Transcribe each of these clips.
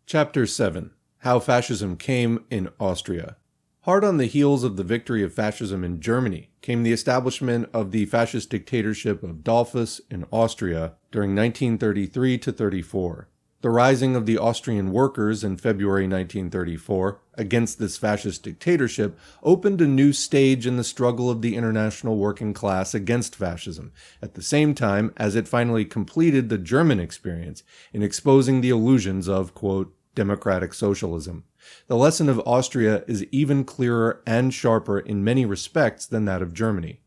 Chapter 7. How Fascism Came in Austria. Hard on the heels of the victory of fascism in Germany came the establishment of the fascist dictatorship of Dollfuss in Austria during 1933-34. The rising of the Austrian workers in February 1934 against this fascist dictatorship opened a new stage in the struggle of the international working class against fascism, at the same time as it finally completed the German experience in exposing the illusions of, quote, democratic socialism. The lesson of Austria is even clearer and sharper in many respects than that of Germany.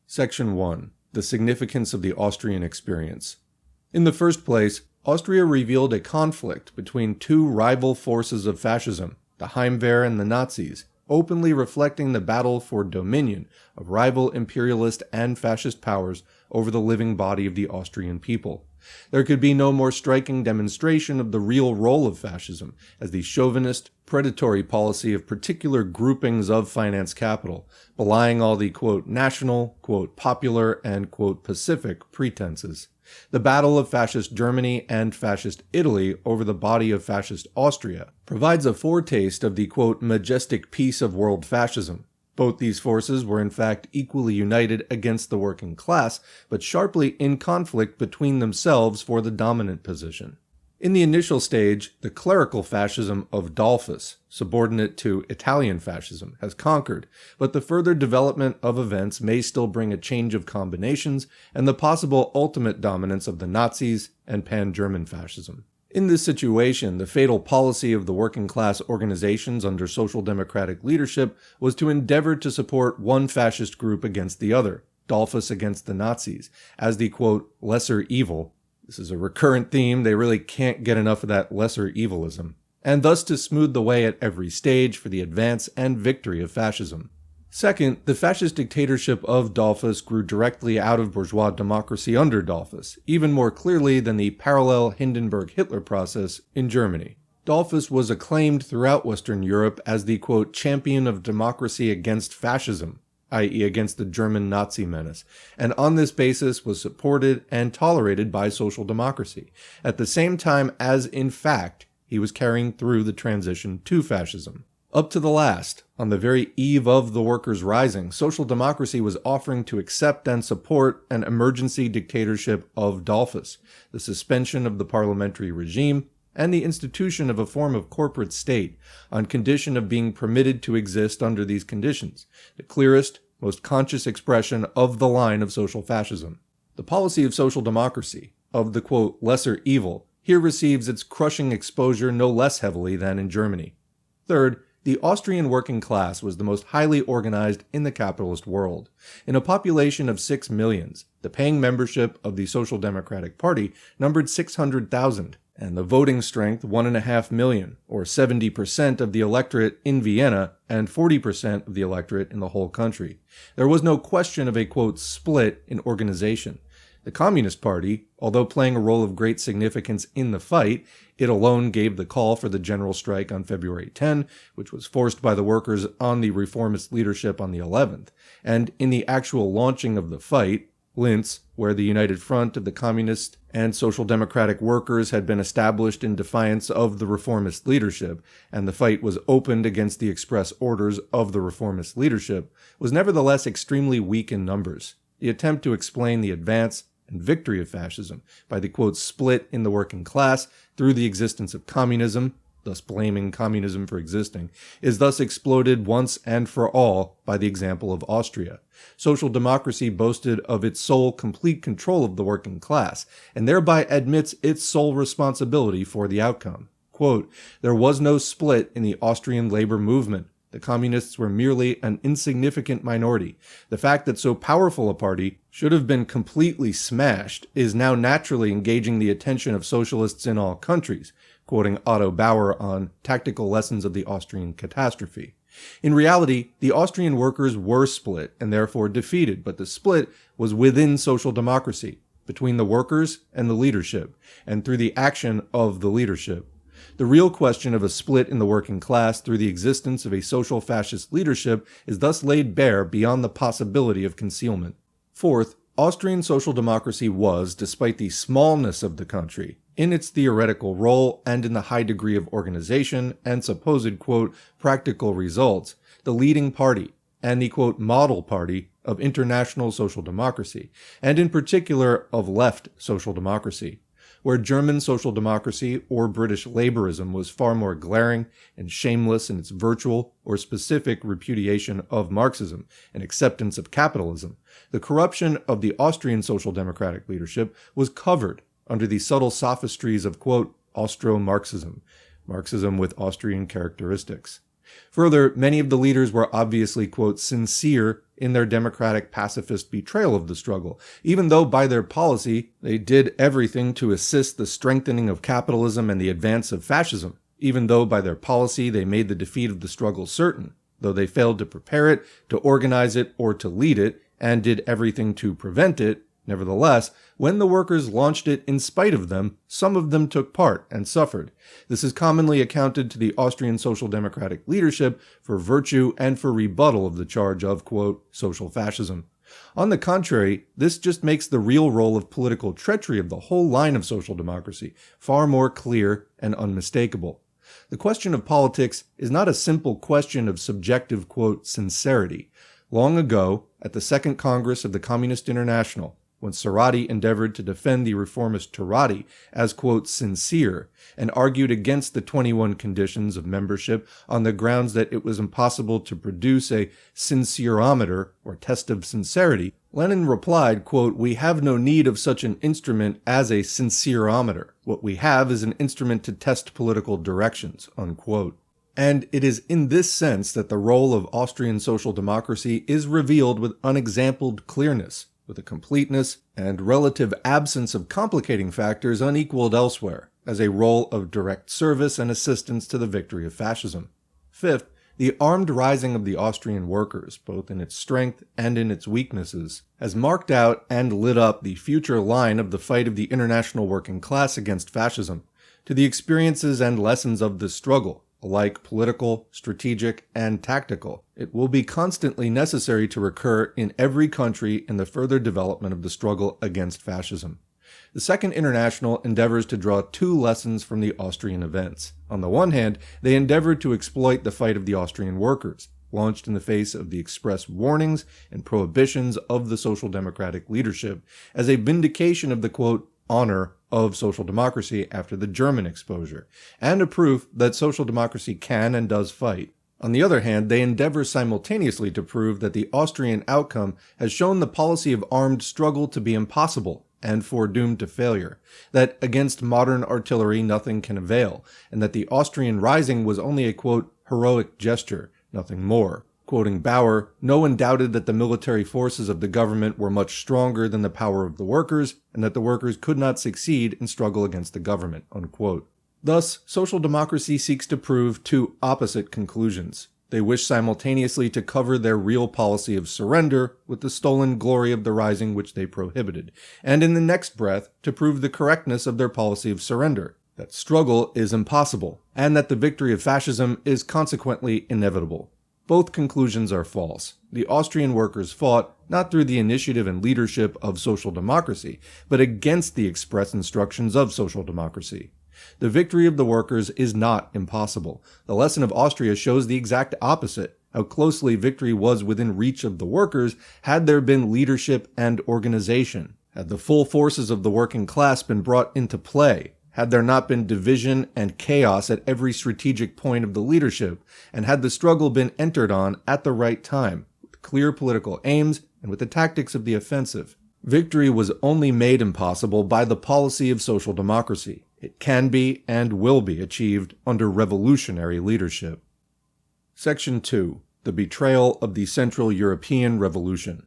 Section 1. The significance of the Austrian experience. In the first place, Austria revealed a conflict between two rival forces of fascism, the Heimwehr and the Nazis, openly reflecting the battle for dominion of rival imperialist and fascist powers over the living body of the Austrian people. There could be no more striking demonstration of the real role of fascism as the chauvinist, predatory policy of particular groupings of finance capital, belying all the, quote, national, quote, popular, and, quote, pacific pretenses. The battle of fascist Germany and fascist Italy over the body of fascist Austria provides a foretaste of the, quote, majestic peace of world fascism. Both these forces were in fact equally united against the working class, but sharply in conflict between themselves for the dominant position. In the initial stage, the clerical fascism of Dollfuss, subordinate to Italian fascism, has conquered, but the further development of events may still bring a change of combinations and the possible ultimate dominance of the Nazis and pan-German fascism. In this situation, the fatal policy of the working class organizations under social democratic leadership was to endeavor to support one fascist group against the other, Dollfuss against the Nazis, as the, quote, lesser evil. This is a recurrent theme, they really can't get enough of that lesser evilism, and thus to smooth the way at every stage for the advance and victory of fascism. Second, the fascist dictatorship of Dollfuss grew directly out of bourgeois democracy under Dollfuss, even more clearly than the parallel Hindenburg-Hitler process in Germany. Dollfuss was acclaimed throughout Western Europe as the, quote, champion of democracy against fascism, i.e. against the German Nazi menace, and on this basis was supported and tolerated by social democracy, at the same time as, in fact, he was carrying through the transition to fascism. Up to the last, on the very eve of the workers' rising, social democracy was offering to accept and support an emergency dictatorship of Dollfuss, the suspension of the parliamentary regime, and the institution of a form of corporate state, on condition of being permitted to exist under these conditions, the clearest, most conscious expression of the line of social fascism. The policy of social democracy, of the, quote, lesser evil, here receives its crushing exposure no less heavily than in Germany. Third, the Austrian working class was the most highly organized in the capitalist world. In a population of 6 million, the paying membership of the Social Democratic Party numbered 600,000, and the voting strength 1.5 million, or 70% of the electorate in Vienna and 40% of the electorate in the whole country. There was no question of a, quote, split in organization. The Communist Party, although playing a role of great significance in the fight, it alone gave the call for the general strike on February 10, which was forced by the workers on the reformist leadership on the 11th. And in the actual launching of the fight, Linz, where the united front of the communist and social democratic workers had been established in defiance of the reformist leadership, and the fight was opened against the express orders of the reformist leadership, was nevertheless extremely weak in numbers. The attempt to explain the advance and victory of fascism by the, quote, split in the working class through the existence of communism, thus blaming communism for existing, is thus exploded once and for all by the example of Austria. Social democracy boasted of its sole complete control of the working class, and thereby admits its sole responsibility for the outcome. Quote, there was no split in the Austrian labor movement. The communists were merely an insignificant minority. The fact that so powerful a party should have been completely smashed is now naturally engaging the attention of socialists in all countries, quoting Otto Bauer on Tactical Lessons of the Austrian Catastrophe. In reality, the Austrian workers were split and therefore defeated, but the split was within social democracy, between the workers and the leadership, and through the action of the leadership. The real question of a split in the working class through the existence of a social fascist leadership is thus laid bare beyond the possibility of concealment. Fourth, Austrian social democracy was, despite the smallness of the country, in its theoretical role and in the high degree of organization and supposed, quote, practical results, the leading party and the, quote, model party of international social democracy, and in particular of left social democracy, where German social democracy or British Labourism was far more glaring and shameless in its virtual or specific repudiation of Marxism and acceptance of capitalism. The corruption of the Austrian social democratic leadership was covered under the subtle sophistries of, quote, Austro-Marxism, Marxism with Austrian characteristics. Further, many of the leaders were obviously, quote, sincere in their democratic pacifist betrayal of the struggle, even though by their policy they did everything to assist the strengthening of capitalism and the advance of fascism, even though by their policy they made the defeat of the struggle certain, though they failed to prepare it, to organize it, or to lead it, and did everything to prevent it. Nevertheless, when the workers launched it in spite of them, some of them took part and suffered. This is commonly accounted to the Austrian social democratic leadership for virtue and for rebuttal of the charge of, quote, social fascism. On the contrary, this just makes the real role of political treachery of the whole line of social democracy far more clear and unmistakable. The question of politics is not a simple question of subjective, quote, sincerity. Long ago, at the Second Congress of the Communist International, when Sarati endeavored to defend the reformist Turati as, quote, sincere, and argued against the 21 conditions of membership on the grounds that it was impossible to produce a sincerometer, or test of sincerity, Lenin replied, quote, we have no need of such an instrument as a sincerometer. What we have is an instrument to test political directions, unquote. And it is in this sense that the role of Austrian social democracy is revealed with unexampled clearness, with a completeness and relative absence of complicating factors unequaled elsewhere, as a role of direct service and assistance to the victory of fascism. Fifth, the armed rising of the Austrian workers, both in its strength and in its weaknesses, has marked out and lit up the future line of the fight of the international working class against fascism. To the experiences and lessons of this struggle, alike political, strategic, and tactical, it will be constantly necessary to recur in every country in the further development of the struggle against fascism. The Second International endeavors to draw two lessons from the Austrian events. On the one hand, they endeavored to exploit the fight of the Austrian workers, launched in the face of the express warnings and prohibitions of the social democratic leadership, as a vindication of the, quote, honor of social democracy after the German exposure, and a proof that social democracy can and does fight. On the other hand, they endeavor simultaneously to prove that the Austrian outcome has shown the policy of armed struggle to be impossible and foredoomed to failure, that against modern artillery nothing can avail, and that the Austrian rising was only a, quote, heroic gesture, nothing more. Quoting Bauer, no one doubted that the military forces of the government were much stronger than the power of the workers, and that the workers could not succeed in struggle against the government, unquote. Thus, social democracy seeks to prove two opposite conclusions. They wish simultaneously to cover their real policy of surrender with the stolen glory of the rising which they prohibited, and in the next breath to prove the correctness of their policy of surrender, that struggle is impossible, and that the victory of fascism is consequently inevitable. Both conclusions are false. The Austrian workers fought not through the initiative and leadership of social democracy, but against the express instructions of social democracy. The victory of the workers is not impossible. The lesson of Austria shows the exact opposite, how closely victory was within reach of the workers had there been leadership and organization, had the full forces of the working class been brought into play, had there not been division and chaos at every strategic point of the leadership, and had the struggle been entered on at the right time, with clear political aims and with the tactics of the offensive. Victory was only made impossible by the policy of social democracy. It can be and will be achieved under revolutionary leadership. Section 2. The Betrayal of the Central European Revolution.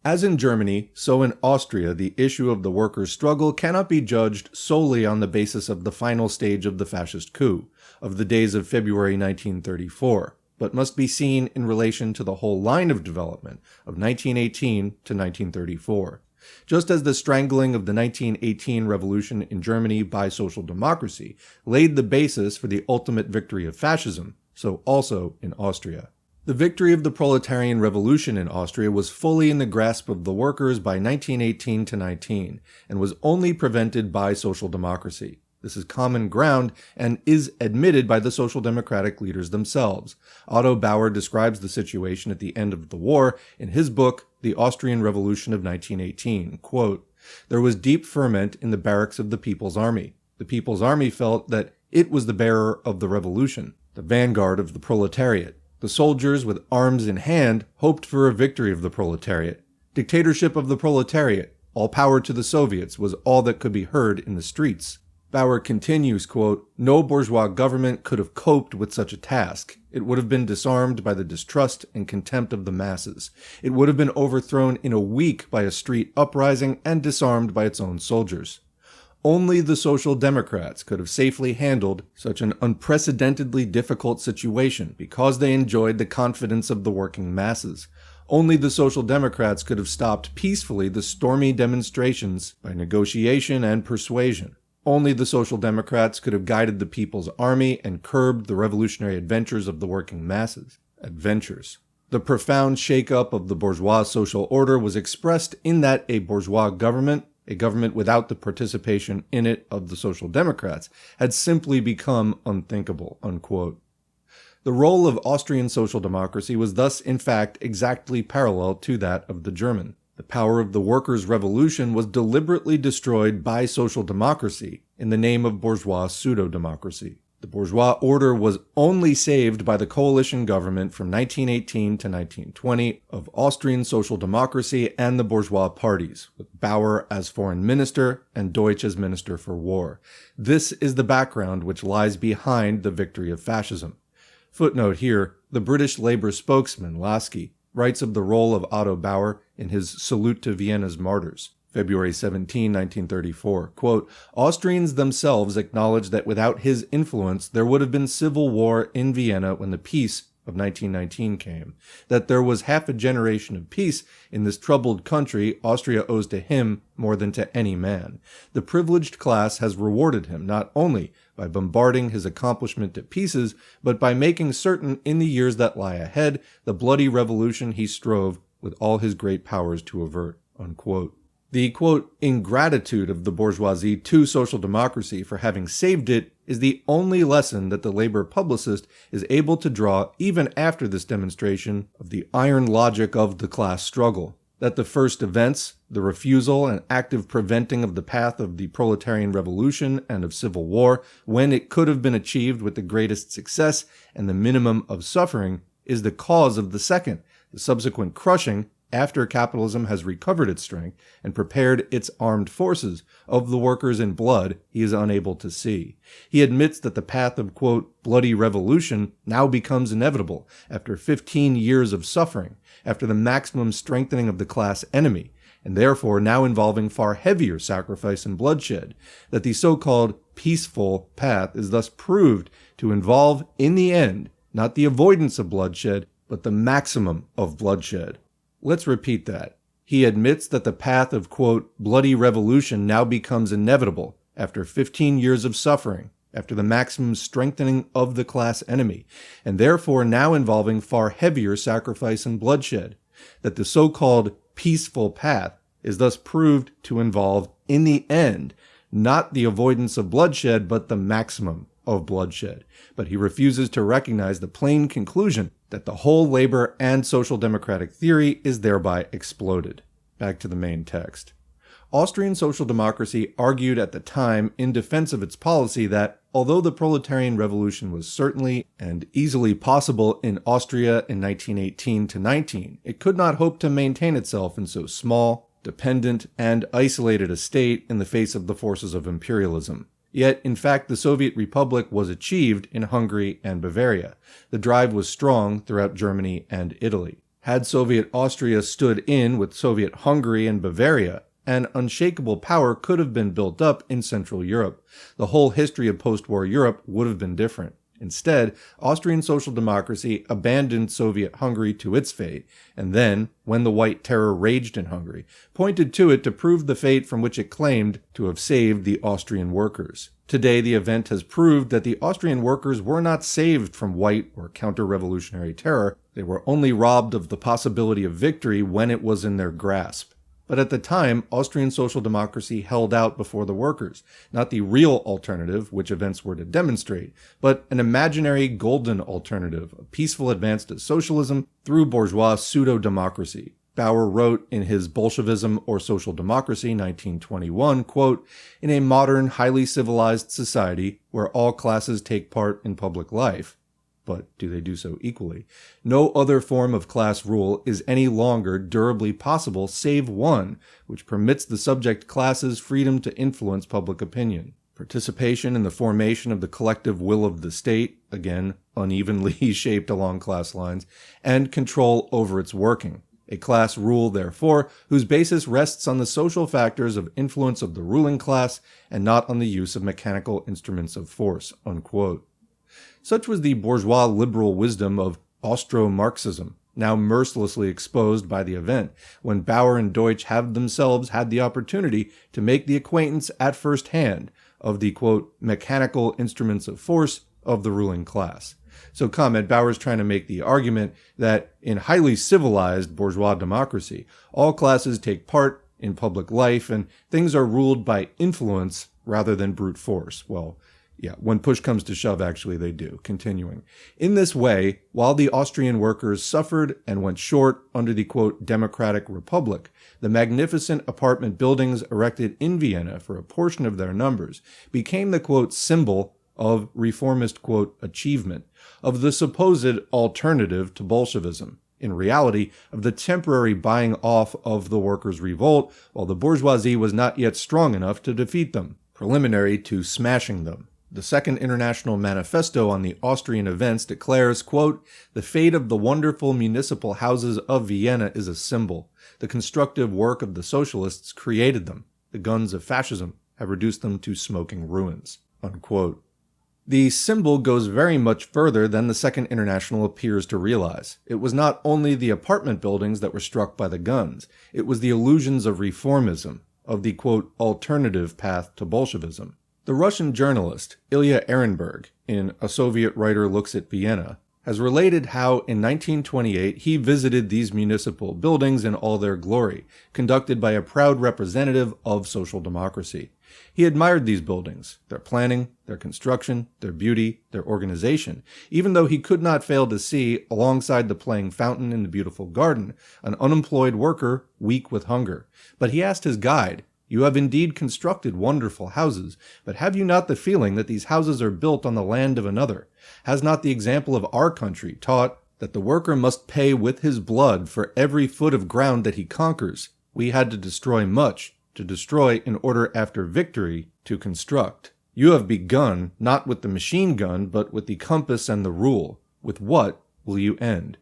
As in Germany, so in Austria, the issue of the workers' struggle cannot be judged solely on the basis of the final stage of the fascist coup, of the days of February 1934, but must be seen in relation to the whole line of development of 1918 to 1934. Just as the strangling of the 1918 revolution in Germany by social democracy laid the basis for the ultimate victory of fascism, so also in Austria. The victory of the proletarian revolution in Austria was fully in the grasp of the workers by 1918 to 19, and was only prevented by social democracy. This is common ground and is admitted by the social democratic leaders themselves. Otto Bauer describes the situation at the end of the war in his book, The Austrian Revolution of 1918. Quote, "There was deep ferment in the barracks of the People's Army. The People's Army felt that it was the bearer of the revolution, the vanguard of the proletariat. The soldiers, with arms in hand, hoped for a victory of the proletariat. Dictatorship of the proletariat, all power to the Soviets, was all that could be heard in the streets." Bauer continues, quote, "No bourgeois government could have coped with such a task. It would have been disarmed by the distrust and contempt of the masses. It would have been overthrown in a week by a street uprising and disarmed by its own soldiers. Only the Social Democrats could have safely handled such an unprecedentedly difficult situation because they enjoyed the confidence of the working masses. Only the Social Democrats could have stopped peacefully the stormy demonstrations by negotiation and persuasion. Only the Social Democrats could have guided the People's Army and curbed the revolutionary adventures of the working masses." Adventures. The profound shake-up of the bourgeois social order was expressed in that a bourgeois government, a government without the participation in it of the Social Democrats, had simply become unthinkable. Unquote. The role of Austrian social democracy was thus, in fact, exactly parallel to that of the German. The power of the workers' revolution was deliberately destroyed by social democracy in the name of bourgeois pseudo-democracy. The bourgeois order was only saved by the coalition government from 1918 to 1920 of Austrian social democracy and the bourgeois parties, with Bauer as foreign minister and Deutsch as minister for war. This is the background which lies behind the victory of fascism. Footnote here, the British Labour spokesman, Lasky, writes of the role of Otto Bauer in his Salute to Vienna's Martyrs, February 17, 1934. Quote, "Austrians themselves acknowledge that without his influence there would have been civil war in Vienna when the peace of 1919 came. That there was half a generation of peace in this troubled country Austria owes to him more than to any man. The privileged class has rewarded him not only by bombarding his accomplishment to pieces, but by making certain in the years that lie ahead the bloody revolution he strove with all his great powers to avert." Unquote. The, quote, "ingratitude of the bourgeoisie to social democracy for having saved it is the only lesson that the labor publicist is able to draw even after this demonstration of the iron logic of the class struggle. That the first events, the refusal and active preventing of the path of the proletarian revolution and of civil war, when it could have been achieved with the greatest success and the minimum of suffering, is the cause of the second, the subsequent crushing, after capitalism has recovered its strength and prepared its armed forces, of the workers in blood he is unable to see. He admits that the path of, quote, bloody revolution now becomes inevitable after 15 years of suffering, after the maximum strengthening of the class enemy, and therefore now involving far heavier sacrifice and bloodshed, that the so-called peaceful path is thus proved to involve, in the end, not the avoidance of bloodshed, but the maximum of bloodshed. Let's repeat that. He admits that the path of, quote, bloody revolution now becomes inevitable after 15 years of suffering, after the maximum strengthening of the class enemy, and therefore now involving far heavier sacrifice and bloodshed, that the so-called peaceful path is thus proved to involve, in the end, not the avoidance of bloodshed, but the maximum of bloodshed. But he refuses to recognize the plain conclusion that the whole labor and social democratic theory is thereby exploded. Back to the main text. Austrian social democracy argued at the time in defense of its policy that, although the proletarian revolution was certainly and easily possible in Austria in 1918 to 19, it could not hope to maintain itself in so small, dependent, and isolated a state in the face of the forces of imperialism. Yet, in fact, the Soviet Republic was achieved in Hungary and Bavaria. The drive was strong throughout Germany and Italy. Had Soviet Austria stood in with Soviet Hungary and Bavaria, an unshakable power could have been built up in Central Europe. The whole history of post-war Europe would have been different. Instead, Austrian social democracy abandoned Soviet Hungary to its fate, and then, when the White Terror raged in Hungary, pointed to it to prove the fate from which it claimed to have saved the Austrian workers. Today, the event has proved that the Austrian workers were not saved from white or counter-revolutionary terror. They were only robbed of the possibility of victory when it was in their grasp. But at the time, Austrian social democracy held out before the workers, not the real alternative, which events were to demonstrate, but an imaginary golden alternative, a peaceful advance to socialism through bourgeois pseudo-democracy. Bauer wrote in his Bolshevism or Social Democracy, 1921, quote, "In a modern, highly civilized society where all classes take part in public life, but do they do so equally? No other form of class rule is any longer durably possible save one which permits the subject classes freedom to influence public opinion. Participation in the formation of the collective will of the state, again, unevenly shaped along class lines, and control over its working. A class rule, therefore, whose basis rests on the social factors of influence of the ruling class and not on the use of mechanical instruments of force." Unquote. Such was the bourgeois liberal wisdom of Austro-Marxism, now mercilessly exposed by the event, when Bauer and Deutsch have themselves had the opportunity to make the acquaintance at first hand of the, quote, "mechanical instruments of force" of the ruling class. So Bauer's trying to make the argument that in highly civilized bourgeois democracy, all classes take part in public life and things are ruled by influence rather than brute force. Well, yeah, when push comes to shove, actually they do. Continuing. In this way, while the Austrian workers suffered and went short under the, quote, "democratic republic," the magnificent apartment buildings erected in Vienna for a portion of their numbers became the, quote, "symbol of reformist, quote, achievement, of the supposed alternative to Bolshevism, in reality, of the temporary buying off of the workers' revolt, while the bourgeoisie was not yet strong enough to defeat them, preliminary to smashing them." The Second International Manifesto on the Austrian events declares, quote, "The fate of the wonderful municipal houses of Vienna is a symbol. The constructive work of the socialists created them. The guns of fascism have reduced them to smoking ruins." Unquote. The symbol goes very much further than the Second International appears to realize. It was not only the apartment buildings that were struck by the guns, it was the illusions of reformism, of the, quote, "alternative path to Bolshevism." The Russian journalist Ilya Ehrenberg, in A Soviet Writer Looks at Vienna, has related how in 1928 he visited these municipal buildings in all their glory, conducted by a proud representative of social democracy. He admired these buildings, their planning, their construction, their beauty, their organization, even though he could not fail to see, alongside the playing fountain in the beautiful garden, an unemployed worker weak with hunger. But he asked his guide, "You have indeed constructed wonderful houses, but have you not the feeling that these houses are built on the land of another? Has not the example of our country taught that the worker must pay with his blood for every foot of ground that he conquers? We had to destroy much, to destroy in order after victory to construct. You have begun, not with the machine gun, but with the compass and the rule. With what will you end?"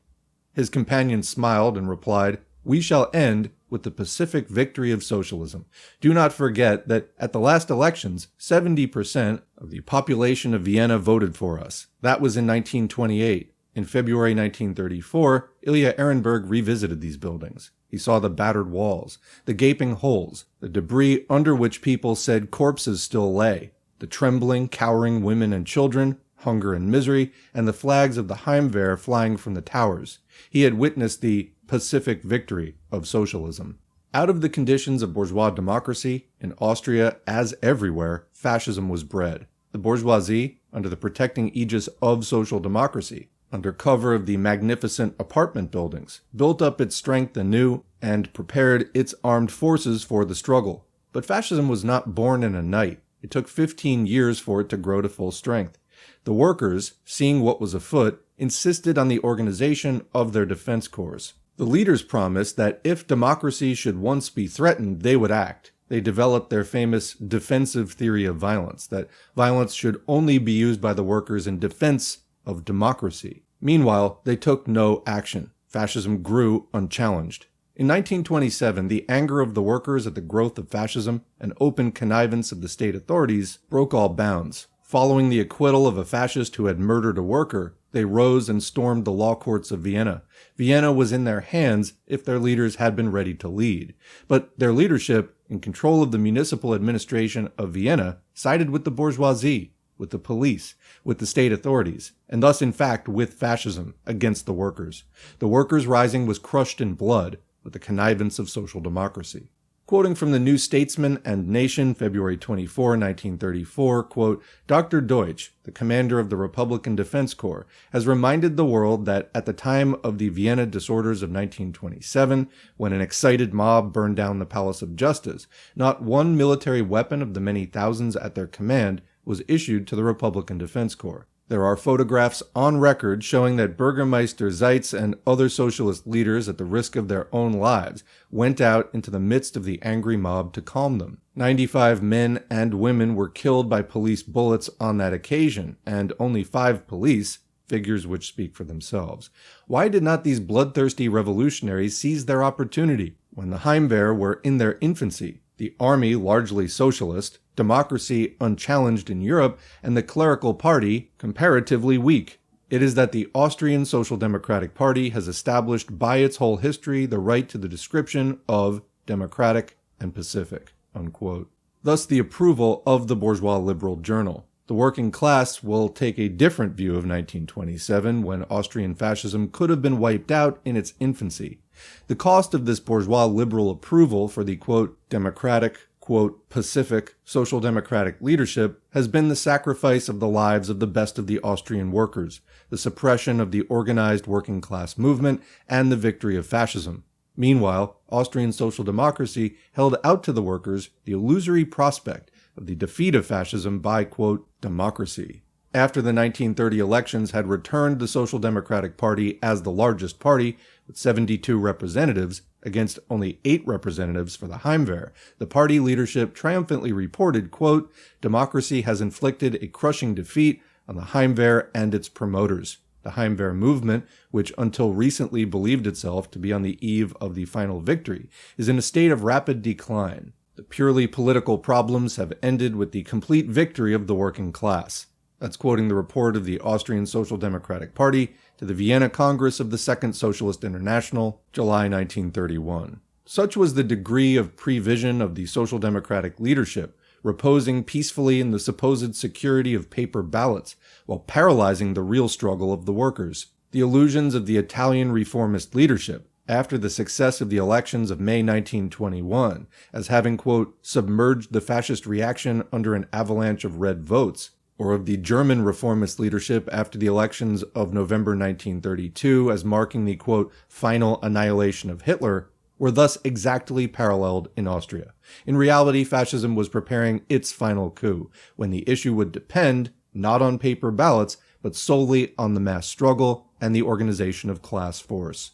His companion smiled and replied, "We shall end with the pacific victory of socialism. Do not forget that at the last elections, 70% of the population of Vienna voted for us. That was in 1928. In February 1934, Ilya Ehrenberg revisited these buildings. He saw the battered walls, the gaping holes, the debris under which people said corpses still lay, the trembling, cowering women and children, hunger and misery, and the flags of the Heimwehr flying from the towers. He had witnessed the pacific victory of socialism. Out of the conditions of bourgeois democracy, in Austria, as everywhere, fascism was bred. The bourgeoisie, under the protecting aegis of social democracy, under cover of the magnificent apartment buildings, built up its strength anew and prepared its armed forces for the struggle. But fascism was not born in a night. It took 15 years for it to grow to full strength. The workers, seeing what was afoot, insisted on the organization of their defense corps. The leaders promised that if democracy should once be threatened, they would act. They developed their famous defensive theory of violence, that violence should only be used by the workers in defense of democracy. Meanwhile, they took no action. Fascism grew unchallenged. In 1927, the anger of the workers at the growth of fascism and open connivance of the state authorities broke all bounds. Following the acquittal of a fascist who had murdered a worker, they rose and stormed the law courts of Vienna. Vienna was in their hands if their leaders had been ready to lead. But their leadership, in control of the municipal administration of Vienna, sided with the bourgeoisie, with the police, with the state authorities, and thus in fact with fascism against the workers. The workers' rising was crushed in blood with the connivance of social democracy. Quoting from the New Statesman and Nation, February 24, 1934, quote, Dr. Deutsch, the commander of the Republican Defense Corps, has reminded the world that at the time of the Vienna disorders of 1927, when an excited mob burned down the Palace of Justice, not one military weapon of the many thousands at their command was issued to the Republican Defense Corps. There are photographs on record showing that Bürgermeister Seitz and other socialist leaders, at the risk of their own lives, went out into the midst of the angry mob to calm them. 95 men and women were killed by police bullets on that occasion, and only 5 police, figures which speak for themselves. Why did not these bloodthirsty revolutionaries seize their opportunity when the Heimwehr were in their infancy, the army largely socialist, democracy unchallenged in Europe, and the clerical party comparatively weak? It is that the Austrian Social Democratic Party has established by its whole history the right to the description of democratic and pacific, unquote. Thus the approval of the bourgeois liberal journal. The working class will take a different view of 1927, when Austrian fascism could have been wiped out in its infancy. The cost of this bourgeois liberal approval for the, quote, democratic, quote, pacific, social democratic leadership has been the sacrifice of the lives of the best of the Austrian workers, the suppression of the organized working class movement, and the victory of fascism. Meanwhile, Austrian social democracy held out to the workers the illusory prospect of the defeat of fascism by, quote, democracy. After the 1930 elections had returned the Social Democratic Party as the largest party, with 72 representatives against only 8 representatives for the Heimwehr, the party leadership triumphantly reported, quote, democracy has inflicted a crushing defeat on the Heimwehr and its promoters. The Heimwehr movement, which until recently believed itself to be on the eve of the final victory, is in a state of rapid decline. The purely political problems have ended with the complete victory of the working class. That's quoting the report of the Austrian Social Democratic Party to the Vienna Congress of the Second Socialist International, July 1931. Such was the degree of prevision of the Social Democratic leadership, reposing peacefully in the supposed security of paper ballots, while paralyzing the real struggle of the workers. The illusions of the Italian reformist leadership, after the success of the elections of May 1921, as having, quote, submerged the fascist reaction under an avalanche of red votes, or of the German reformist leadership after the elections of November 1932 as marking the, quote, final annihilation of Hitler, were thus exactly paralleled in Austria. In reality, fascism was preparing its final coup, when the issue would depend not on paper ballots, but solely on the mass struggle and the organization of class force.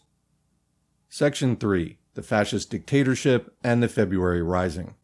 Section 3. The Fascist Dictatorship and the February Rising.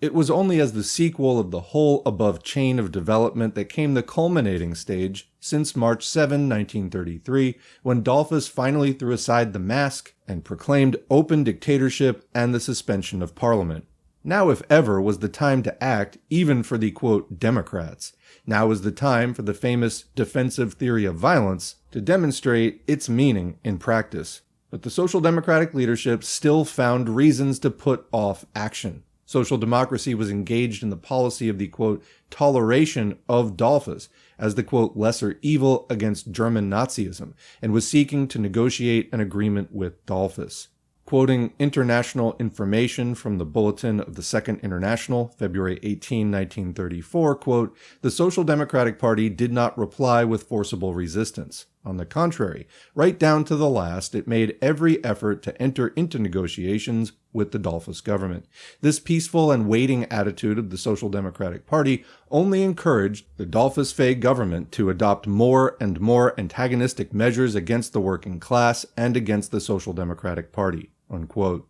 It was only as the sequel of the whole above chain of development that came the culminating stage since March 7, 1933, when Dollfuss finally threw aside the mask and proclaimed open dictatorship and the suspension of Parliament. Now, if ever, was the time to act, even for the, quote, Democrats. Now was the time for the famous defensive theory of violence to demonstrate its meaning in practice. But the Social Democratic leadership still found reasons to put off action. Social democracy was engaged in the policy of the, quote, toleration of Dollfuss as the, quote, lesser evil against German Nazism, and was seeking to negotiate an agreement with Dollfuss. Quoting international information from the Bulletin of the Second International, February 18, 1934, quote, the Social Democratic Party did not reply with forcible resistance. On the contrary, right down to the last, it made every effort to enter into negotiations with the Dollfuss government. This peaceful and waiting attitude of the Social Democratic Party only encouraged the Dollfuss-Fey government to adopt more and more antagonistic measures against the working class and against the Social Democratic Party, unquote.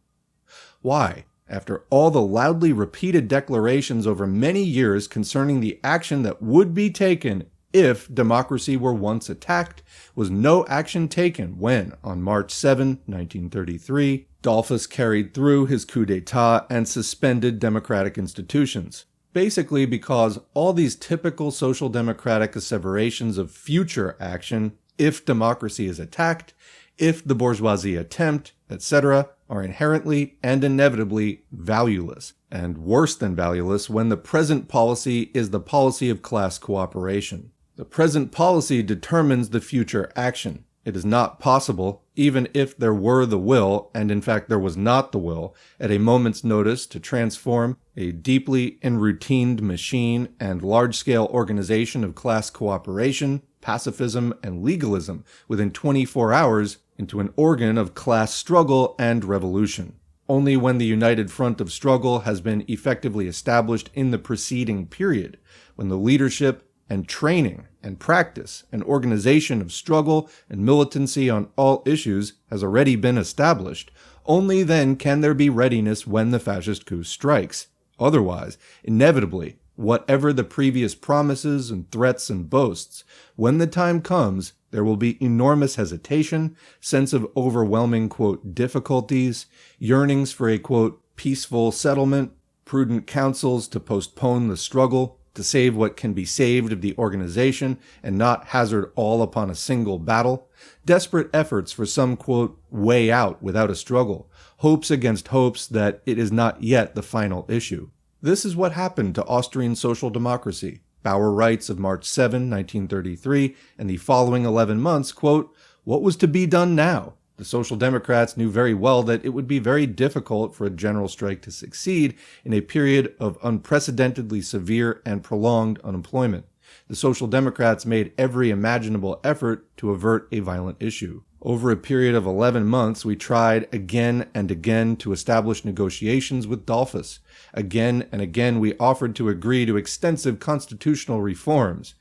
Why? After all the loudly repeated declarations over many years concerning the action that would be taken if democracy were once attacked, was no action taken when, on March 7, 1933, Dollfuss carried through his coup d'etat and suspended democratic institutions. Basically because all these typical social democratic asseverations of future action, if democracy is attacked, if the bourgeoisie attempt, etc., are inherently and inevitably valueless, and worse than valueless when the present policy is the policy of class cooperation. The present policy determines the future action. It is not possible, even if there were the will, and in fact there was not the will, at a moment's notice to transform a deeply enroutined machine and large-scale organization of class cooperation, pacifism, and legalism within 24 hours into an organ of class struggle and revolution. Only when the united front of struggle has been effectively established in the preceding period, when the leadership and training and practice and organization of struggle and militancy on all issues has already been established, only then can there be readiness when the fascist coup strikes. Otherwise, inevitably, whatever the previous promises and threats and boasts, when the time comes, there will be enormous hesitation, sense of overwhelming, quote, difficulties, yearnings for a, quote, peaceful settlement, prudent counsels to postpone the struggle, to save what can be saved of the organization and not hazard all upon a single battle, desperate efforts for some, quote, way out without a struggle, hopes against hopes that it is not yet the final issue. This is what happened to Austrian social democracy. Bauer writes of March 7, 1933, and the following 11 months, quote, "What was to be done now? The Social Democrats knew very well that it would be very difficult for a general strike to succeed in a period of unprecedentedly severe and prolonged unemployment. The Social Democrats made every imaginable effort to avert a violent issue. Over a period of 11 months, we tried again and again to establish negotiations with Dollfuss. Again and again, we offered to agree to extensive constitutional reforms,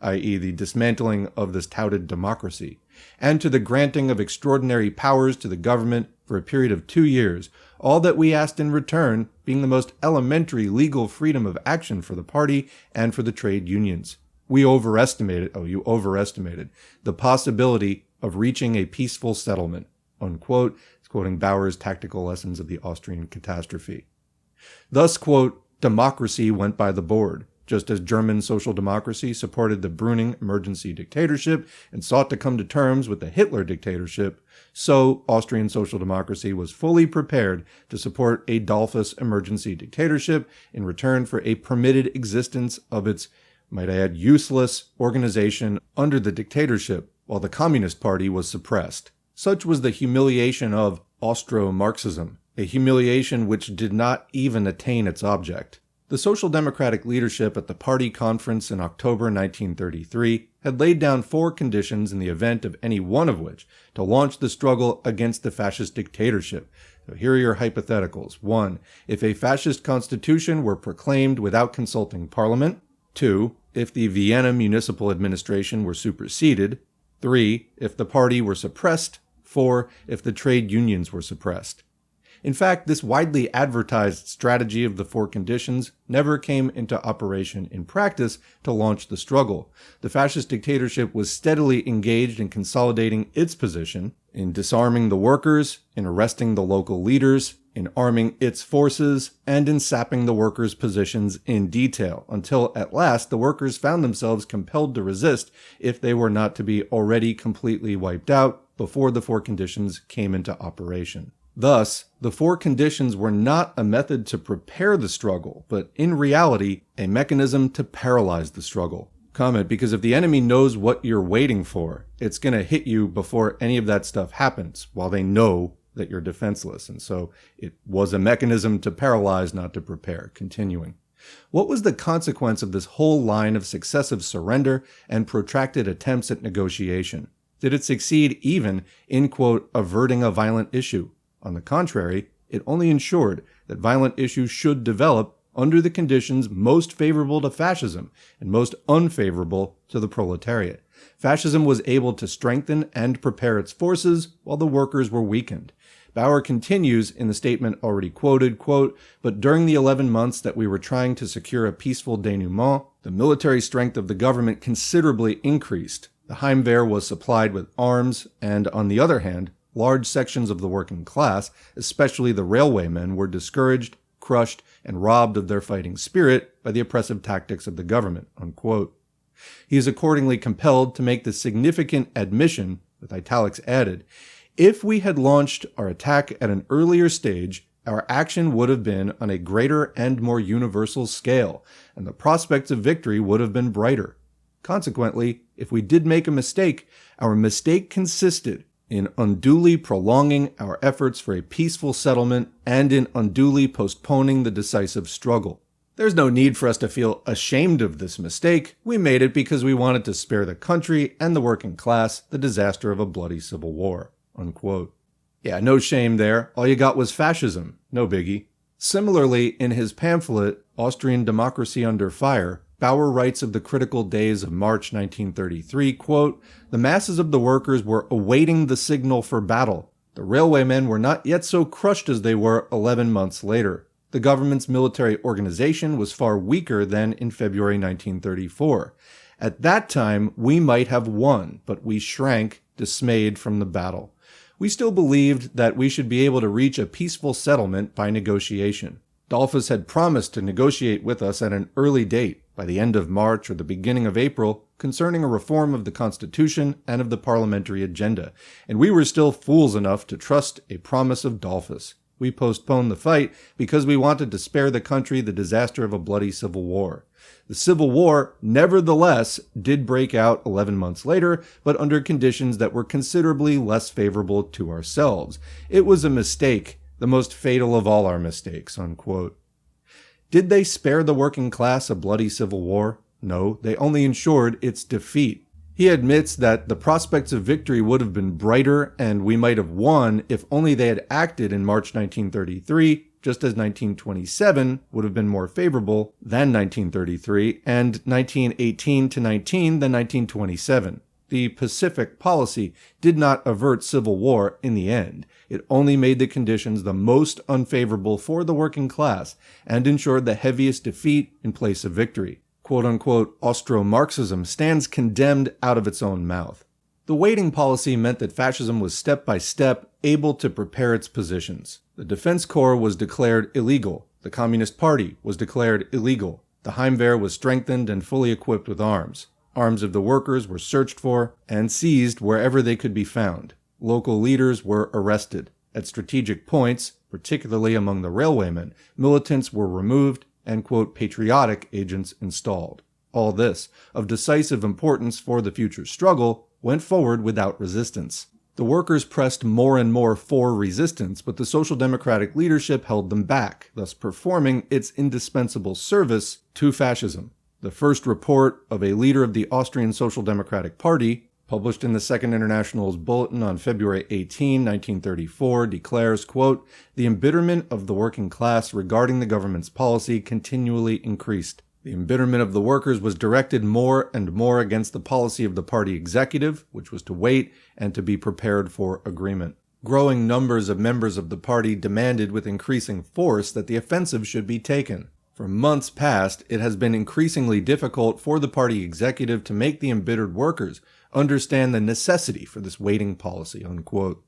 i.e. the dismantling of this touted democracy, and to the granting of extraordinary powers to the government for a period of 2 years, all that we asked in return being the most elementary legal freedom of action for the party and for the trade unions. We overestimated, the possibility of reaching a peaceful settlement," unquote. It's quoting Bauer's Tactical Lessons of the Austrian Catastrophe. Thus, quote, "democracy went by the board. Just as German social democracy supported the Brüning emergency dictatorship and sought to come to terms with the Hitler dictatorship, so Austrian social democracy was fully prepared to support a Dollfuss emergency dictatorship in return for a permitted existence of its, might I add, useless organization under the dictatorship, while the Communist Party was suppressed. Such was the humiliation of Austro-Marxism, a humiliation which did not even attain its object. The Social Democratic leadership at the party conference in October 1933 had laid down 4 conditions in the event of any one of which to launch the struggle against the fascist dictatorship. So here are your hypotheticals. 1. If a fascist constitution were proclaimed without consulting Parliament. 2. If the Vienna municipal administration were superseded. 3. If the party were suppressed. 4. If the trade unions were suppressed. In fact, this widely advertised strategy of the 4 conditions never came into operation in practice to launch the struggle. The fascist dictatorship was steadily engaged in consolidating its position, in disarming the workers, in arresting the local leaders, in arming its forces, and in sapping the workers' positions in detail, until at last the workers found themselves compelled to resist if they were not to be already completely wiped out before the 4 conditions came into operation. Thus, the 4 conditions were not a method to prepare the struggle, but in reality, a mechanism to paralyze the struggle. Comment, because if the enemy knows what you're waiting for, it's going to hit you before any of that stuff happens, while they know that you're defenseless. And so it was a mechanism to paralyze, not to prepare. Continuing. What was the consequence of this whole line of successive surrender and protracted attempts at negotiation? Did it succeed even in, quote, averting a violent issue? On the contrary, it only ensured that violent issues should develop under the conditions most favorable to fascism and most unfavorable to the proletariat. Fascism was able to strengthen and prepare its forces while the workers were weakened. Bauer continues in the statement already quoted, quote, "But during the 11 months that we were trying to secure a peaceful denouement, the military strength of the government considerably increased. The Heimwehr was supplied with arms, and on the other hand, large sections of the working class, especially the railwaymen, were discouraged, crushed, and robbed of their fighting spirit by the oppressive tactics of the government," unquote. He is accordingly compelled to make the significant admission, with italics added, "If we had launched our attack at an earlier stage, our action would have been on a greater and more universal scale, and the prospects of victory would have been brighter." Consequently, if we did make a mistake, our mistake consisted in unduly prolonging our efforts for a peaceful settlement and in unduly postponing the decisive struggle. There's no need for us to feel ashamed of this mistake. We made it because we wanted to spare the country and the working class the disaster of a bloody civil war." Unquote. Yeah, no shame there. All you got was fascism. No biggie. Similarly, in his pamphlet, Austrian Democracy Under Fire, Bauer writes of the critical days of March 1933, quote, "The masses of the workers were awaiting the signal for battle. The railwaymen were not yet so crushed as they were 11 months later. The government's military organization was far weaker than in February 1934. At that time, we might have won, but we shrank, dismayed from the battle. We still believed that we should be able to reach a peaceful settlement by negotiation. Dollfuss had promised to negotiate with us at an early date, by the end of March or the beginning of April, concerning a reform of the Constitution and of the parliamentary agenda, and we were still fools enough to trust a promise of Dollfuss. We postponed the fight because we wanted to spare the country the disaster of a bloody civil war. The Civil War, nevertheless, did break out 11 months later, but under conditions that were considerably less favorable to ourselves. It was a mistake, the most fatal of all our mistakes." Unquote. Did they spare the working class a bloody civil war? No, they only ensured its defeat. He admits that the prospects of victory would have been brighter and we might have won if only they had acted in March 1933, just as 1927 would have been more favorable than 1933, and 1918 to 19 than 1927. The Pacific policy did not avert civil war in the end. It only made the conditions the most unfavorable for the working class and ensured the heaviest defeat in place of victory. Quote-unquote, Austro-Marxism stands condemned out of its own mouth. The waiting policy meant that fascism was step by step able to prepare its positions. The Defense Corps was declared illegal. The Communist Party was declared illegal. The Heimwehr was strengthened and fully equipped with arms. Arms of the workers were searched for and seized wherever they could be found. Local leaders were arrested. At strategic points, particularly among the railwaymen, militants were removed and, quote, patriotic agents installed. All this, of decisive importance for the future struggle, went forward without resistance. The workers pressed more and more for resistance, but the Social Democratic leadership held them back, thus performing its indispensable service to fascism. The first report of a leader of the Austrian Social Democratic Party, published in the Second International's Bulletin on February 18, 1934, declares, quote, "The embitterment of the working class regarding the government's policy continually increased. The embitterment of the workers was directed more and more against the policy of the party executive, which was to wait and to be prepared for agreement. Growing numbers of members of the party demanded with increasing force that the offensive should be taken. For months past, it has been increasingly difficult for the party executive to make the embittered workers understand the necessity for this waiting policy." Unquote.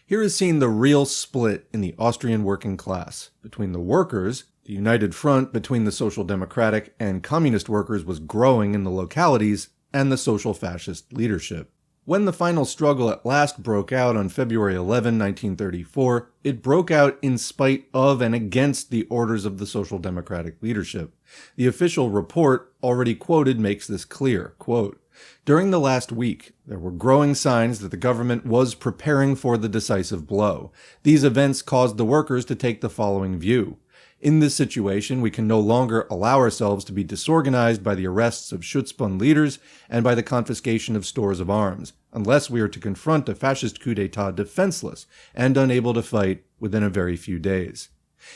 Here is seen the real split in the Austrian working class. Between the workers, the united front between the Social Democratic and Communist workers was growing in the localities, and the social fascist leadership. When the final struggle at last broke out on February 11, 1934, it broke out in spite of and against the orders of the Social Democratic leadership. The official report already quoted makes this clear, quote, "During the last week, there were growing signs that the government was preparing for the decisive blow. These events caused the workers to take the following view. In this situation, we can no longer allow ourselves to be disorganized by the arrests of Schutzbund leaders and by the confiscation of stores of arms, unless we are to confront a fascist coup d'etat defenseless and unable to fight within a very few days."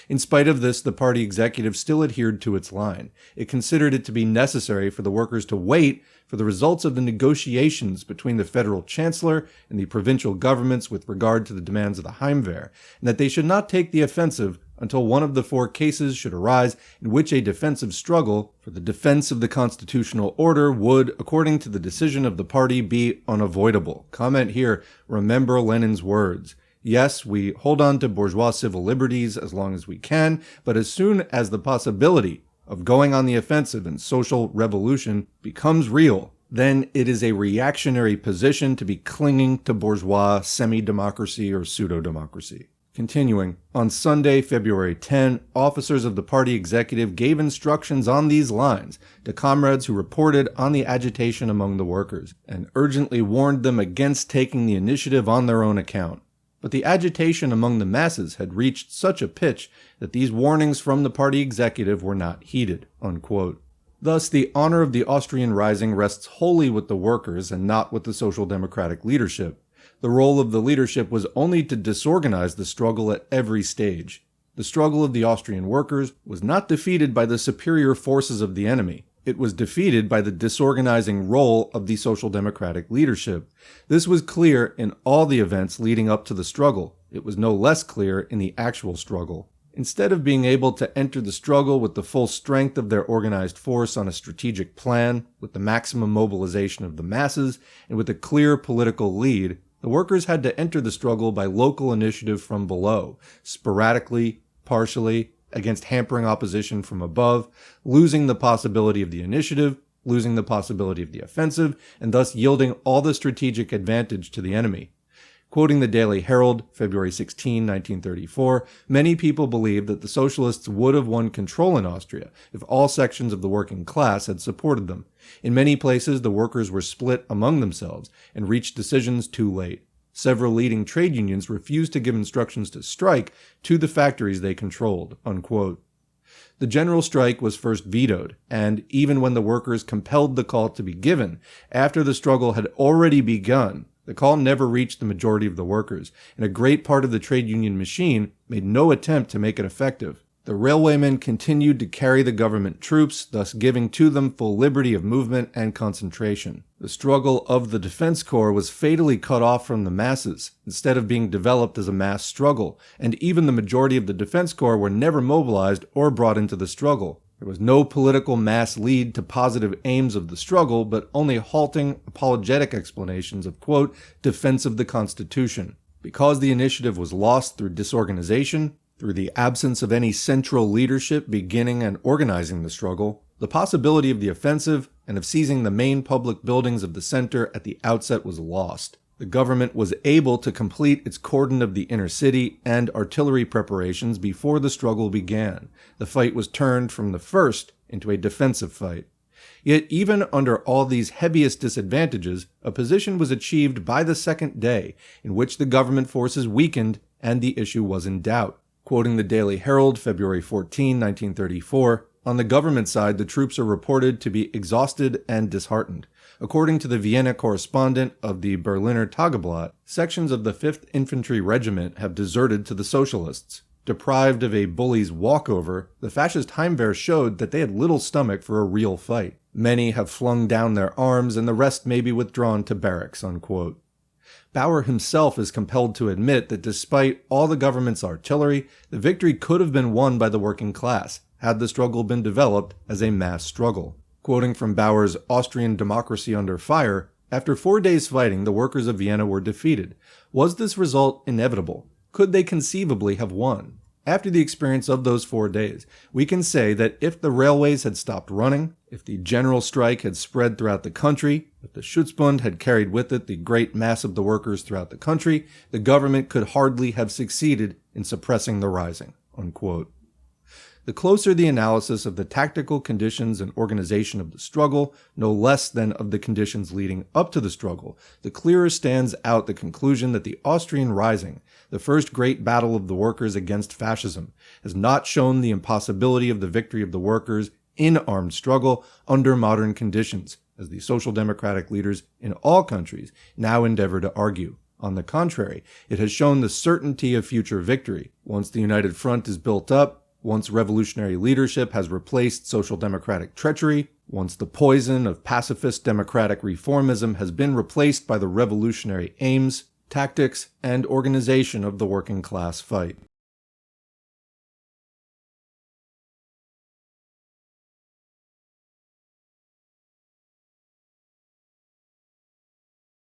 In spite of this, the party executive still adhered to its line. It considered it to be necessary for the workers to wait for the results of the negotiations between the federal chancellor and the provincial governments with regard to the demands of the Heimwehr, and that they should not take the offensive until one of the 4 cases should arise in which a defensive struggle for the defense of the constitutional order would, according to the decision of the party, be unavoidable. Comment here, remember Lenin's words. Yes, we hold on to bourgeois civil liberties as long as we can, but as soon as the possibility of going on the offensive and social revolution becomes real, then it is a reactionary position to be clinging to bourgeois semi-democracy or pseudo-democracy. Continuing, on Sunday, February 10, officers of the party executive gave instructions on these lines to comrades who reported on the agitation among the workers, and urgently warned them against taking the initiative on their own account. But the agitation among the masses had reached such a pitch that these warnings from the party executive were not heeded." Unquote. Thus, the honor of the Austrian rising rests wholly with the workers and not with the social democratic leadership. The role of the leadership was only to disorganize the struggle at every stage. The struggle of the Austrian workers was not defeated by the superior forces of the enemy. It was defeated by the disorganizing role of the social democratic leadership. This was clear in all the events leading up to the struggle. It was no less clear in the actual struggle. Instead of being able to enter the struggle with the full strength of their organized force on a strategic plan, with the maximum mobilization of the masses, and with a clear political lead, the workers had to enter the struggle by local initiative from below, sporadically, partially, against hampering opposition from above, losing the possibility of the initiative, losing the possibility of the offensive, and thus yielding all the strategic advantage to the enemy. Quoting the Daily Herald, February 16, 1934, many people believed that the socialists would have won control in Austria if all sections of the working class had supported them. In many places, the workers were split among themselves and reached decisions too late. Several leading trade unions refused to give instructions to strike to the factories they controlled." Unquote. The general strike was first vetoed, and even when the workers compelled the call to be given, after the struggle had already begun, the call never reached the majority of the workers, and a great part of the trade union machine made no attempt to make it effective. The railwaymen continued to carry the government troops, thus giving to them full liberty of movement and concentration. The struggle of the Defense Corps was fatally cut off from the masses, instead of being developed as a mass struggle, and even the majority of the Defense Corps were never mobilized or brought into the struggle. There was no political mass lead to positive aims of the struggle, but only halting, apologetic explanations of, quote, defense of the Constitution. Because the initiative was lost through disorganization, through the absence of any central leadership beginning and organizing the struggle, the possibility of the offensive and of seizing the main public buildings of the center at the outset was lost. The government was able to complete its cordon of the inner city and artillery preparations before the struggle began. The fight was turned from the first into a defensive fight. Yet even under all these heaviest disadvantages, a position was achieved by the second day in which the government forces weakened and the issue was in doubt. Quoting the Daily Herald, February 14, 1934, on the government side, the troops are reported to be exhausted and disheartened. According to the Vienna correspondent of the Berliner Tageblatt, sections of the 5th Infantry Regiment have deserted to the socialists. Deprived of a bully's walkover, the fascist Heimwehr showed that they had little stomach for a real fight. Many have flung down their arms, and the rest may be withdrawn to barracks, unquote. Bauer himself is compelled to admit that despite all the government's artillery, the victory could have been won by the working class, had the struggle been developed as a mass struggle. Quoting from Bauer's Austrian Democracy Under Fire, after 4 days fighting, the workers of Vienna were defeated. Was this result inevitable? Could they conceivably have won? After the experience of those 4 days, we can say that if the railways had stopped running, if the general strike had spread throughout the country, if the Schutzbund had carried with it the great mass of the workers throughout the country, the government could hardly have succeeded in suppressing the rising." Unquote. The closer the analysis of the tactical conditions and organization of the struggle, no less than of the conditions leading up to the struggle, the clearer stands out the conclusion that the Austrian rising, the first great battle of the workers against fascism, has not shown the impossibility of the victory of the workers in armed struggle under modern conditions, as the social democratic leaders in all countries now endeavor to argue. On the contrary, it has shown the certainty of future victory. Once the United Front is built up, once revolutionary leadership has replaced social democratic treachery, once the poison of pacifist democratic reformism has been replaced by the revolutionary aims, tactics, and organization of the working class fight.